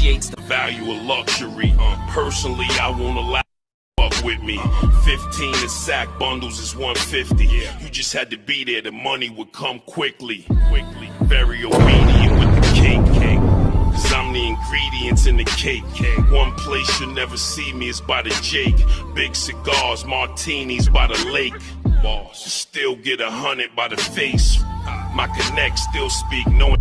appreciates the value of luxury. Personally, I won't allow fuck with me. 15 in sack bundles is 150. You just had to be there, the money would come quickly. Very obedient with the cake. Cause I'm the ingredients in the cake. One place you'll never see me is by the Jake. Big cigars, martinis by the lake. Still get 100 by the face. My connect still speak knowing.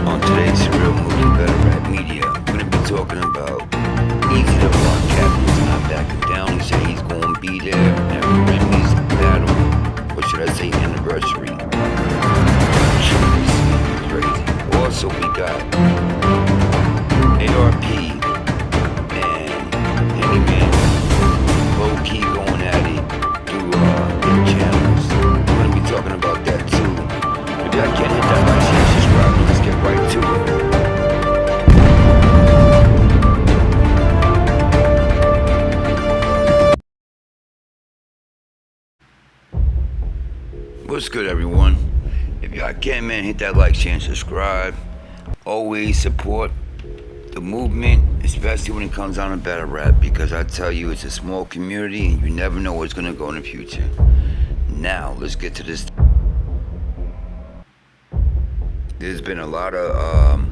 On today's Surreal Mookie Better Rap Media, we're going to be talking about Eazy the Block Captain is not backing down. He said he's going to be there at Remy's battle, or should I say anniversary. Crazy. Also, we got ARP and Hennyman low-key going at it through their channels. We're going to be talking about that too. If y'all can't hit that like, share, subscribe, let's get right to it. What's good, everyone? If y'all can, man, hit that like, share, and subscribe. Always support the movement, especially when it comes down to battle rap, because I tell you, it's a small community and you never know what's gonna go in the future. Now, let's get to this. There's been a lot of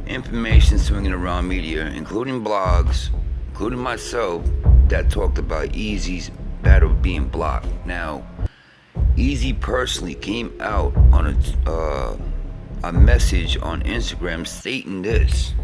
information swinging around media, including blogs, including myself, that talked about Eazy's battle being blocked. Now, Eazy personally came out on a message on Instagram stating this.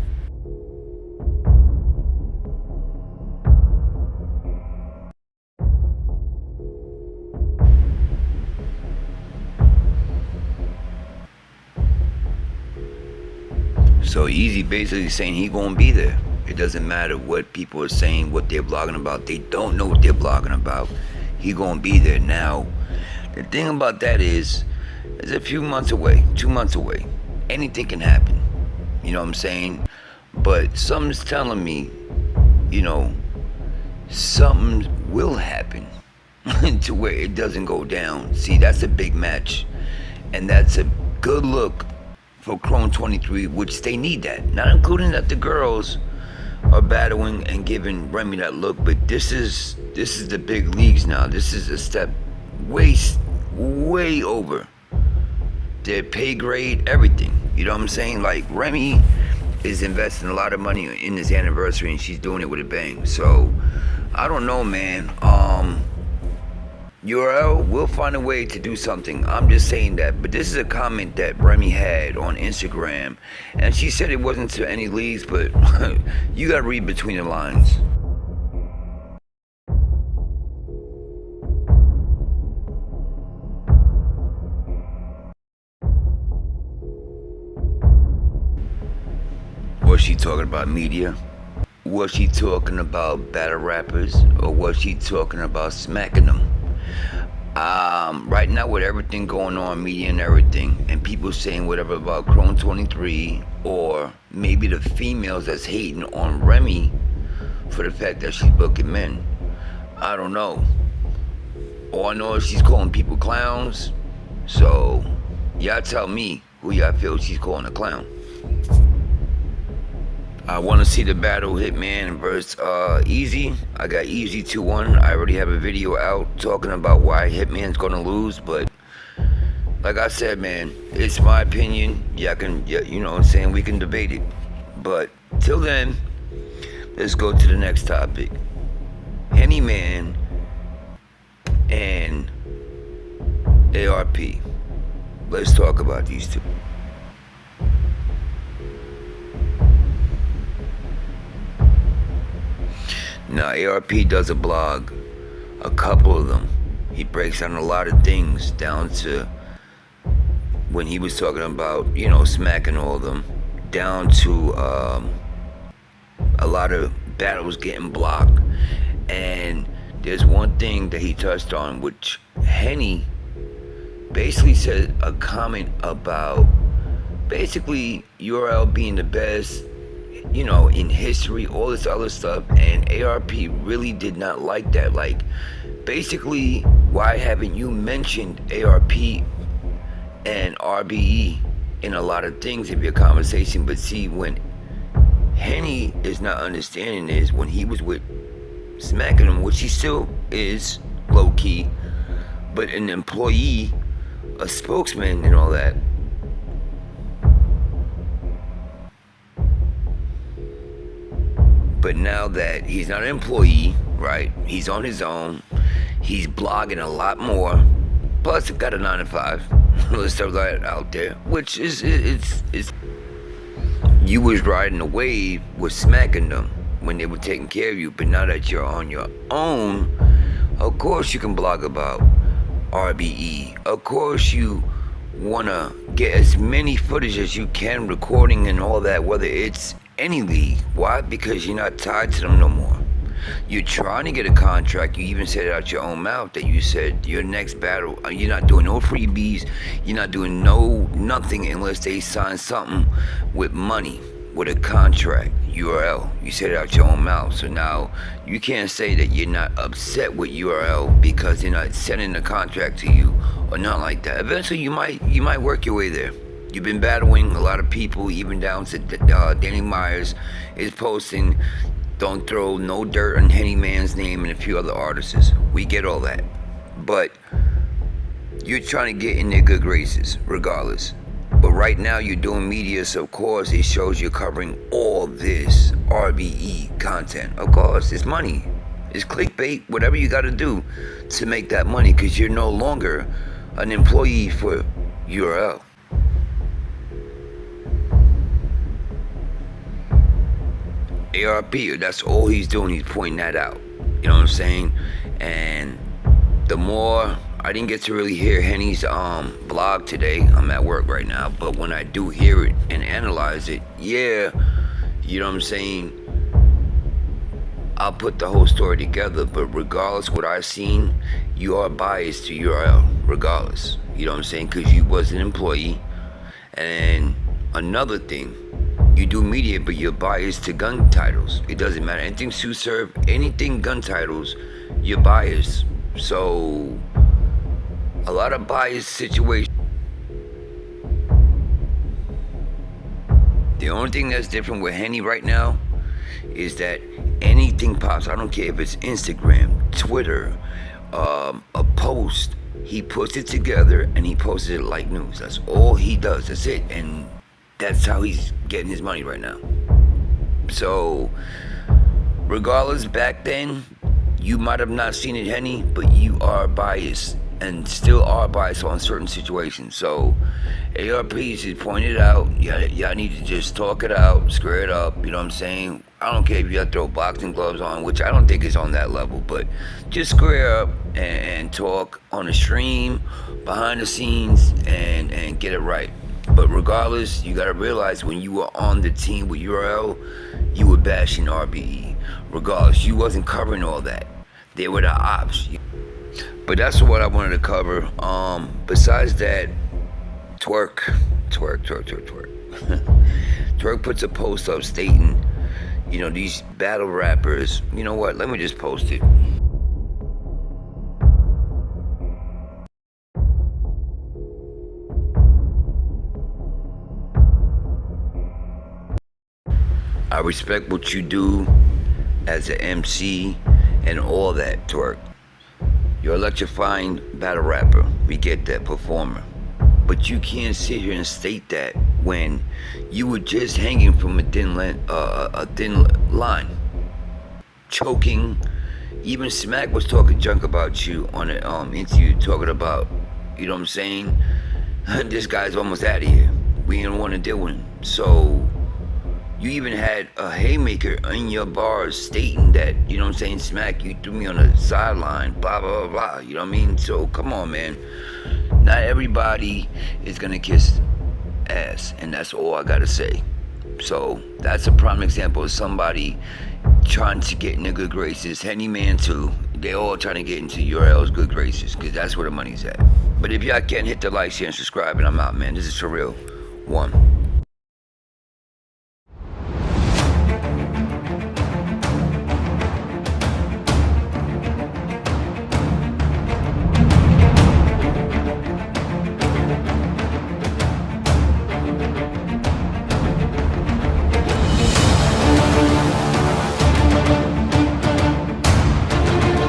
So Eazy basically saying he gonna be there. It doesn't matter what people are saying, what they're blogging about. They don't know what they're blogging about. He gonna be there. Now, the thing about that is, it's a few months away, 2 months away. Anything can happen. You know what I'm saying? But something's telling me, you know, something will happen to where it doesn't go down. See, that's a big match. And that's a good look for Chrome 23, which they need that. Not including that the girls are battling and giving Remy that look, but this is the big leagues now. This is a step way over their pay grade, everything. You know what I'm saying? Like, Remy is investing a lot of money in this anniversary and she's doing it with a bang. So I don't know, man. URL will find a way to do something. I'm just saying that. But this is a comment that Remy had on Instagram, and she said it wasn't to any leagues, but you gotta read between the lines. Was she talking about media? Was she talking about battle rappers? Or was she talking about smacking them? Right now, with everything going on, media and everything, and people saying whatever about Chrome 23, or maybe the females that's hating on Remy for the fact that she's booking men, I don't know. All I know is she's calling people clowns. So y'all tell me who y'all feel she's calling a clown. I want to see the battle Hitman versus Eazy. I got Eazy 2-1. I already have a video out talking about why Hitman's gonna lose, but like I said, man, it's my opinion. Y'all can, you know what I'm saying, we can debate it. But till then, let's go to the next topic. Hennyman and ARP. Let's talk about these two. Now, ARP does a blog, a couple of them. He breaks down a lot of things, down to when he was talking about, you know, smacking all of them, down to a lot of battles getting blocked. And there's one thing that he touched on, which Henny basically said a comment about basically URL being the best. you know, in history, all this other stuff, and ARP really did not like that. Like, basically, why haven't you mentioned ARP and RBE in a lot of things of your conversation? But see, when Henny is not understanding is when he was with smacking him, which he still is low-key, but an employee, a spokesman and all that. But now that he's not an employee, right, he's on his own, he's blogging a lot more, plus got a 9 to 5, let's throw that out there, which is you was riding the wave with smacking them when they were taking care of you, but now that you're on your own, of course you can blog about RBE. Of course you want to get as many footage as you can, recording and all that, whether it's any league. Why? Because you're not tied to them no more. You're trying to get a contract. You even said it out your own mouth that you said your next battle, you're not doing no freebies, you're not doing nothing unless they sign something with money, with a contract, URL. You said it out your own mouth. So now you can't say that you're not upset with URL because they're not sending a contract to you or not like that. Eventually you might work your way there. You've been battling a lot of people, even down to Danny Myers is posting, don't throw no dirt on Hennyman's name and a few other artists. We get all that. But you're trying to get in their good graces, regardless. But right now you're doing media, so of course it shows you're covering all this RBE content. Of course, it's money. It's clickbait, whatever you got to do to make that money, because you're no longer an employee for URL. ARP, that's all he's doing, he's pointing that out. You know what I'm saying? And the more, I didn't get to really hear Henny's blog today. I'm at work right now, but when I do hear it and analyze it, yeah, you know what I'm saying, I'll put the whole story together. But regardless what I've seen, you are biased to URL, regardless. You know what I'm saying? Because you was an employee. And another thing, you do media, but you're biased to gun titles. It doesn't matter. Anything Sue serve, anything gun titles, you're biased. So, a lot of biased situations. The only thing that's different with Henny right now is that anything pops. I don't care if it's Instagram, Twitter, a post. He puts it together and he posts it like news. That's all he does. That's it. And that's how he's getting his money right now. So, regardless, back then, you might have not seen it, Henny, but you are biased and still are biased on certain situations. So, ARPs just pointed out, y'all need to just talk it out, square it up, you know what I'm saying? I don't care if you have to throw boxing gloves on, which I don't think is on that level, but just square up and talk on the stream, behind the scenes, and get it right. But regardless, you gotta realize when you were on the team with URL, you were bashing RBE. Regardless, you wasn't covering all that. They were the ops. But that's what I wanted to cover. Besides that, Twerk. Twerk puts a post up stating, you know, these battle rappers, you know what, let me just post it. I respect what you do as an MC and all that, Twerk. You're electrifying battle rapper. We get that, performer. But you can't sit here and state that when you were just hanging from a thin line, choking. Even Smack was talking junk about you on an interview, talking about, you know what I'm saying? This guy's almost out of here. We didn't want to deal with him. So you even had a haymaker in your bars stating that, you know what I'm saying, Smack, you threw me on the sideline, blah, blah, blah, you know what I mean? So, come on, man. Not everybody is going to kiss ass, and that's all I got to say. So, that's a prime example of somebody trying to get in the good graces. Hennyman, too. They all trying to get into URL's good graces, because that's where the money's at. But if y'all can, hit the like, share, and subscribe, and I'm out, man. This is SURREAL 1.